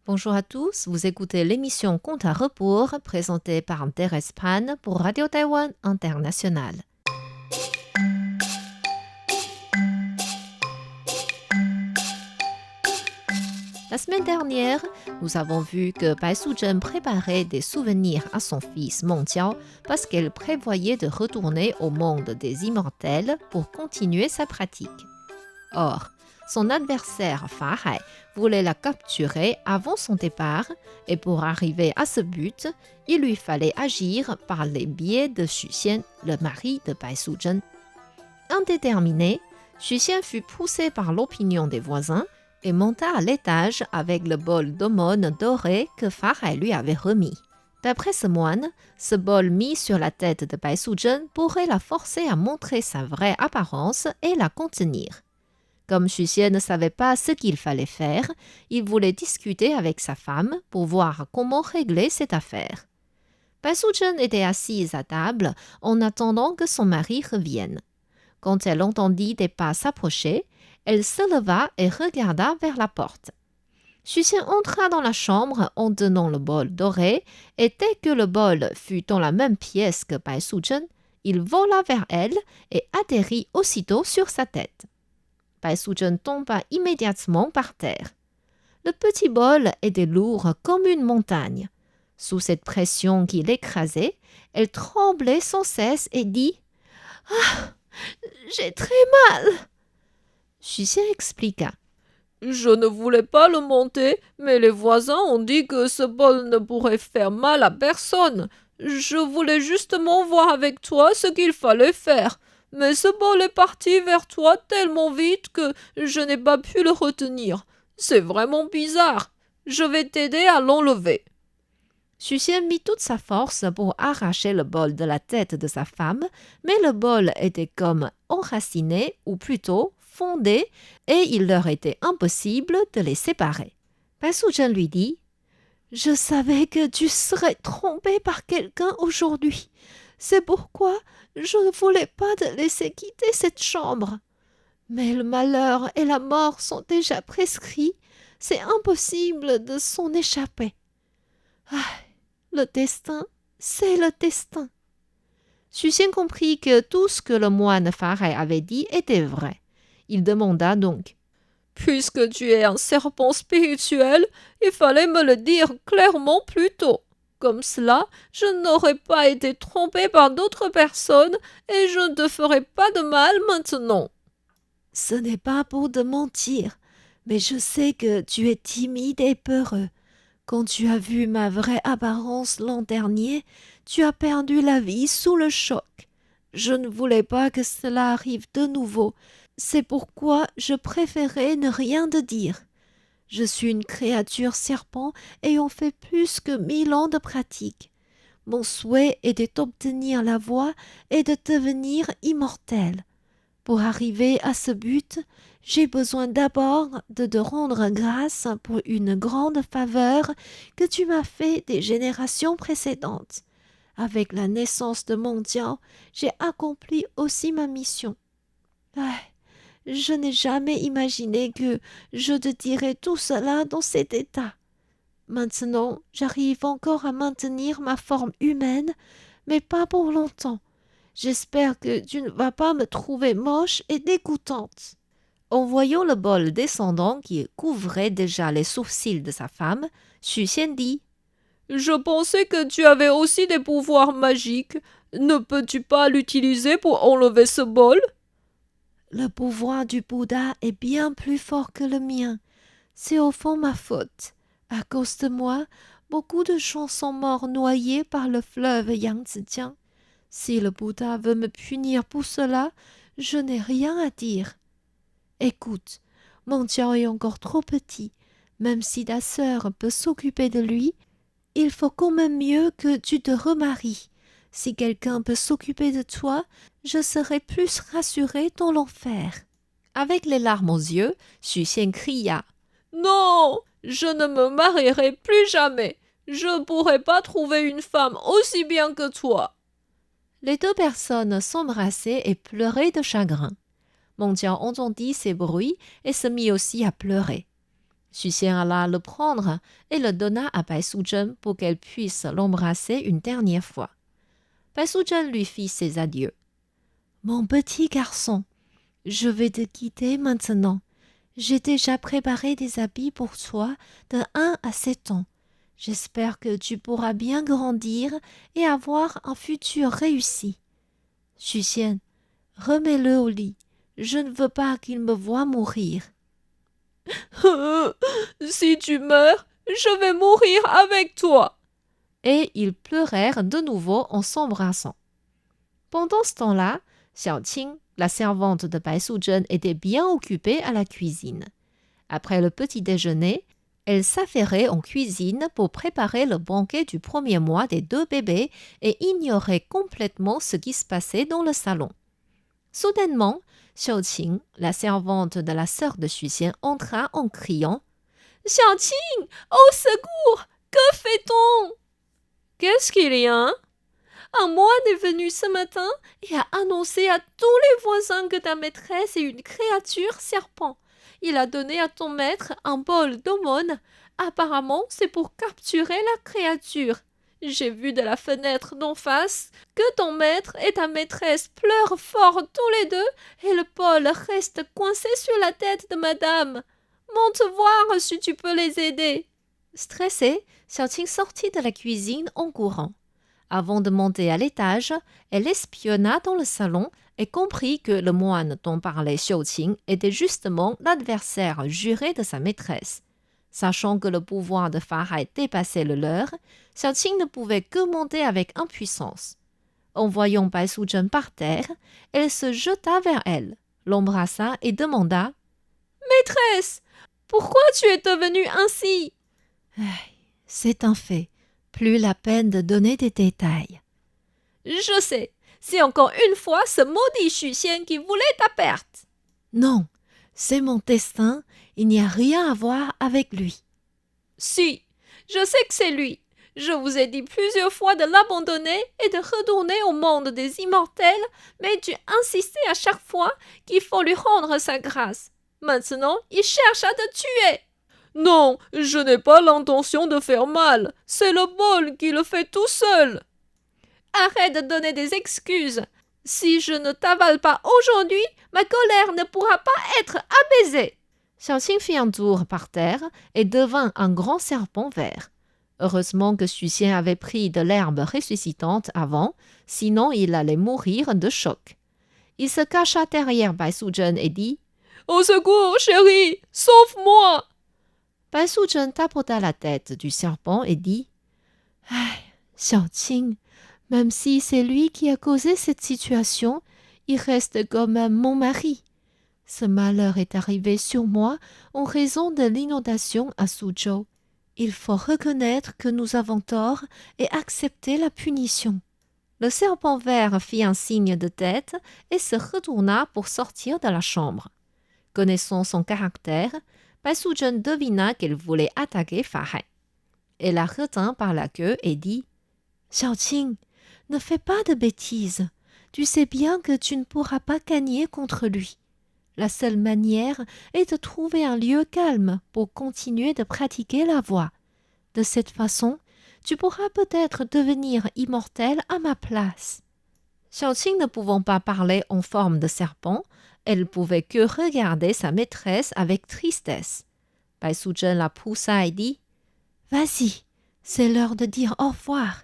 Bonjour à tous, vous écoutez l'émission Compte à rebours présentée par Thérèse Pan pour Radio Taïwan International. La semaine dernière, nous avons vu que Bai Suzhen préparait des souvenirs à son fils Meng Jiao parce qu'elle prévoyait de retourner au monde des immortels pour continuer sa pratique. Or, son adversaire Fa Hai voulait la capturer avant son départ et pour arriver à ce but, il lui fallait agir par les biais de Xu Xian, le mari de Bai Suzhen. Indéterminé, Xu Xian fut poussé par l'opinion des voisins et monta à l'étage avec le bol d'aumône doré que Fa Hai lui avait remis. D'après ce moine, ce bol mis sur la tête de Bai Suzhen pourrait la forcer à montrer sa vraie apparence et la contenir. Comme Xu Xian ne savait pas ce qu'il fallait faire, il voulait discuter avec sa femme pour voir comment régler cette affaire. Bai Suzhen était assise à table en attendant que son mari revienne. Quand elle entendit des pas s'approcher, elle se leva et regarda vers la porte. Xu Xian entra dans la chambre en tenant le bol doré et dès que le bol fut dans la même pièce que Bai Suzhen, il vola vers elle et atterrit aussitôt sur sa tête. Bai Suzhen tomba immédiatement par terre. Le petit bol était lourd comme une montagne. Sous cette pression qui l'écrasait, elle tremblait sans cesse et dit « Ah, j'ai très mal !» Xu Xian expliqua. « Je ne voulais pas le monter, mais les voisins ont dit que ce bol ne pourrait faire mal à personne. Je voulais justement voir avec toi ce qu'il fallait faire. Mais ce bol est parti vers toi tellement vite que je n'ai pas pu le retenir. C'est vraiment bizarre. Je vais t'aider à l'enlever. » Xu Xian mit toute sa force pour arracher le bol de la tête de sa femme, mais le bol était comme enraciné, ou plutôt fondé, et il leur était impossible de les séparer. Bai Suzhen lui dit « Je savais que tu serais trompé par quelqu'un aujourd'hui. C'est pourquoi je ne voulais pas te laisser quitter cette chambre. Mais le malheur et la mort sont déjà prescrits. C'est impossible de s'en échapper. Ah, le destin, c'est le destin. » Xu Xian comprit que tout ce que le moine Fa Hai avait dit était vrai. Il demanda donc « Puisque tu es un serpent spirituel, il fallait me le dire clairement plus tôt. Comme cela, je n'aurais pas été trompé par d'autres personnes et je ne te ferai pas de mal maintenant. » « Ce n'est pas pour te mentir, mais je sais que tu es timide et peureux. Quand tu as vu ma vraie apparence l'an dernier, tu as perdu la vie sous le choc. Je ne voulais pas que cela arrive de nouveau. C'est pourquoi je préférais ne rien te dire. Je suis une créature serpent ayant fait plus que 1000 ans de pratique. Mon souhait était d'obtenir la voie et de devenir immortel. Pour arriver à ce but, j'ai besoin d'abord de te rendre grâce pour une grande faveur que tu m'as faite des générations précédentes. Avec la naissance de Meng Jiao, j'ai accompli aussi ma mission. Ah, je n'ai jamais imaginé que je te dirais tout cela dans cet état. Maintenant, j'arrive encore à maintenir ma forme humaine, mais pas pour longtemps. J'espère que tu ne vas pas me trouver moche et dégoûtante. » En voyant le bol descendant qui couvrait déjà les sourcils de sa femme, Xu Xian dit « Je pensais que tu avais aussi des pouvoirs magiques. Ne peux-tu pas l'utiliser pour enlever ce bol ?»« Le pouvoir du Bouddha est bien plus fort que le mien. C'est au fond ma faute. À cause de moi, beaucoup de gens sont morts noyés par le fleuve Yangtze-kiang. Si le Bouddha veut me punir pour cela, je n'ai rien à dire. Écoute, Meng Jiao est encore trop petit. Même si ta sœur peut s'occuper de lui, il faut quand même mieux que tu te remaries. Si quelqu'un peut s'occuper de toi, je serai plus rassurée dans l'enfer. » Avec les larmes aux yeux, Xu Xian cria « Non, je ne me marierai plus jamais. Je ne pourrai pas trouver une femme aussi bien que toi. » Les deux personnes s'embrassaient et pleuraient de chagrin. Meng Jiao entendit ces bruits et se mit aussi à pleurer. Xu Xian alla le prendre et le donna à Bai Suzhen pour qu'elle puisse l'embrasser une dernière fois. Bai Suzhen lui fit ses adieux. « Mon petit garçon, je vais te quitter maintenant. J'ai déjà préparé des habits pour toi de 1 à 7 ans. J'espère que tu pourras bien grandir et avoir un futur réussi. Xu Xian, remets-le au lit. Je ne veux pas qu'il me voie mourir. » Si tu meurs, je vais mourir avec toi. Et ils pleurèrent de nouveau en s'embrassant. Pendant ce temps-là, Xiaoqing, la servante de Bai Suzhen, était bien occupée à la cuisine. Après le petit déjeuner, elle s'affairait en cuisine pour préparer le banquet du premier mois des 2 bébés et ignorait complètement ce qui se passait dans le salon. Soudainement, Xiaoqing, la servante de la sœur de Xu Xian, entra en criant « Xiaoqing, au secours! Que fait-on » Qu'est-ce qu'il y a? Un moine est venu ce matin et a annoncé à tous les voisins que ta maîtresse est une créature serpent. Il a donné à ton maître un bol d'aumône. Apparemment, c'est pour capturer la créature. J'ai vu de la fenêtre d'en face que ton maître et ta maîtresse pleurent fort tous les deux et le bol reste coincé sur la tête de madame. Monte voir si tu peux les aider. Stressée, Xiaoqing sortit de la cuisine en courant. Avant de monter à l'étage, elle espionna dans le salon et comprit que le moine dont parlait Xiaoqing était justement l'adversaire juré de sa maîtresse. Sachant que le pouvoir de Farhai dépassait le leur, Xiaoqing ne pouvait que monter avec impuissance. En voyant Bai Suzhen par terre, elle se jeta vers elle, l'embrassa et demanda « Maîtresse, pourquoi tu es devenue ainsi ?»« C'est un fait. Plus la peine de donner des détails. »« Je sais. C'est encore une fois ce maudit Xu Xian qui voulait ta perte. »« Non, c'est mon destin. Il n'y a rien à voir avec lui. »« Si, je sais que c'est lui. Je vous ai dit plusieurs fois de l'abandonner et de retourner au monde des immortels, mais tu insistais à chaque fois qu'il faut lui rendre sa grâce. Maintenant, il cherche à te tuer. »« Non, je n'ai pas l'intention de faire mal. C'est le bol qui le fait tout seul. »« Arrête de donner des excuses. Si je ne t'avale pas aujourd'hui, ma colère ne pourra pas être apaisée. » Xiaoqing fit un tour par terre et devint un grand serpent vert. Heureusement que Xu Xian avait pris de l'herbe ressuscitante avant, sinon il allait mourir de choc. Il se cacha derrière Bai Suzhen et dit « Au secours, chérie, sauve-moi !» Bai Suzhen tapota la tête du serpent et dit « Xiaoqing, même si c'est lui qui a causé cette situation, il reste quand même mon mari. Ce malheur est arrivé sur moi en raison de l'inondation à Suzhou. Il faut reconnaître que nous avons tort et accepter la punition. » Le serpent vert fit un signe de tête et se retourna pour sortir de la chambre. Connaissant son caractère, Bai Suzhen devina qu'elle voulait attaquer Farhai. Elle la retint par la queue et dit « Xiaoqing, ne fais pas de bêtises. Tu sais bien que tu ne pourras pas gagner contre lui. La seule manière est de trouver un lieu calme pour continuer de pratiquer la voie. De cette façon, tu pourras peut-être devenir immortel à ma place. » Xiaoqing ne pouvant pas parler en forme de serpent, elle pouvait que regarder sa maîtresse avec tristesse. Bai Suzhen la poussa et dit « Vas-y, c'est l'heure de dire au revoir. »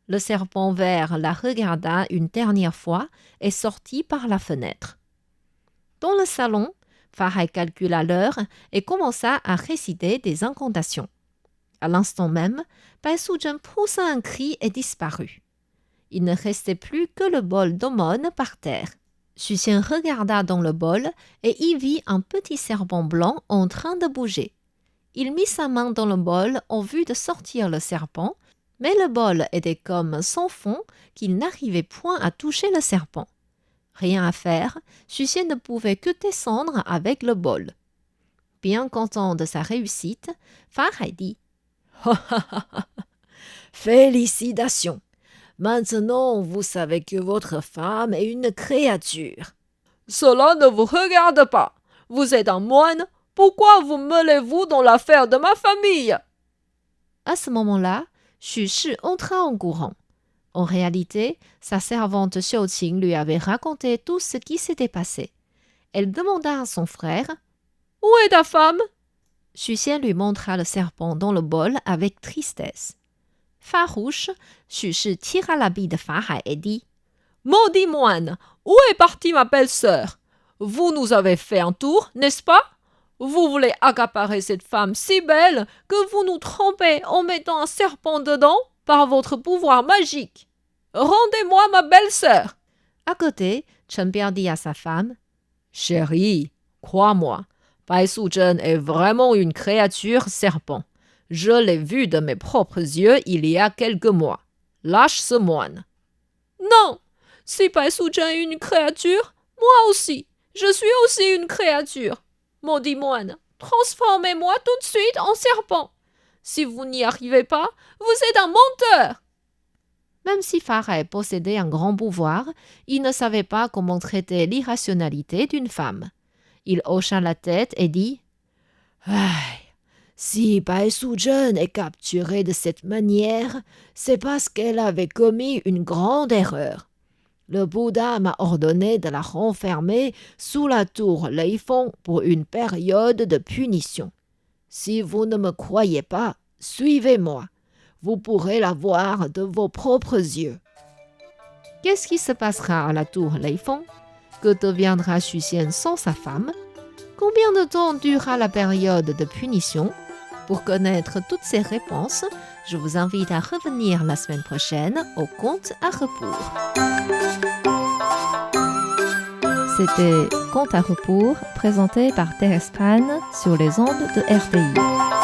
Le serpent vert la regarda une dernière fois et sortit par la fenêtre. Dans le salon, Farhai calcula l'heure et commença à réciter des incantations. À l'instant même, Bai Suzhen poussa un cri et disparut. Il ne restait plus que le bol d'aumône par terre. Xu Xian regarda dans le bol et y vit un petit serpent blanc en train de bouger. Il mit sa main dans le bol en vue de sortir le serpent, mais le bol était comme sans fond qu'il n'arrivait point à toucher le serpent. Rien à faire, Xu Xian ne pouvait que descendre avec le bol. Bien content de sa réussite, Farhai dit « Félicitations! Maintenant, vous savez que votre femme est une créature. »« Cela ne vous regarde pas. Vous êtes un moine Pourquoi vous mêlez-vous dans l'affaire de ma famille? À ce moment-là, Xu Shi entra en courant. En réalité, sa servante Xiu Qing lui avait raconté tout ce qui s'était passé. Elle demanda à son frère « Où est ta femme ?» Xu Xian lui montra le serpent dans le bol avec tristesse. Farouche, Xu Shi tira l'habit de Fa Hai et dit « Maudit moine, où est partie ma belle-sœur? Vous nous avez fait un tour, n'est-ce pas? Vous voulez accaparer cette femme si belle que vous nous trompez en mettant un serpent dedans par votre pouvoir magique. Rendez-moi ma belle-sœur. » À côté, Chen Biao dit à sa femme « Chérie, crois-moi, Bai Suzhen est vraiment une créature serpent. Je l'ai vue de mes propres yeux il y a quelques mois. Lâche ce moine. »« Non, si Bai Suzhen est une créature, moi aussi, je suis aussi une créature. Maudit moine, transformez-moi tout de suite en serpent. Si vous n'y arrivez pas, vous êtes un menteur. » Même si Fa Hai possédait un grand pouvoir, il ne savait pas comment traiter l'irrationalité d'une femme. Il hocha la tête et dit « Si Bai Suzhen est capturée de cette manière, c'est parce qu'elle avait commis une grande erreur. Le Bouddha m'a ordonné de la renfermer sous la tour Leifeng pour une période de punition. Si vous ne me croyez pas, suivez-moi. Vous pourrez la voir de vos propres yeux. » Qu'est-ce qui se passera à la tour Leifeng? Que deviendra Xu Xian sans sa femme? Combien de temps durera la période de punition? Pour connaître toutes ces réponses, je vous invite à revenir la semaine prochaine au Conte à rebours. C'était Conte à rebours, présenté par Thérèse Pan sur les ondes de RTI.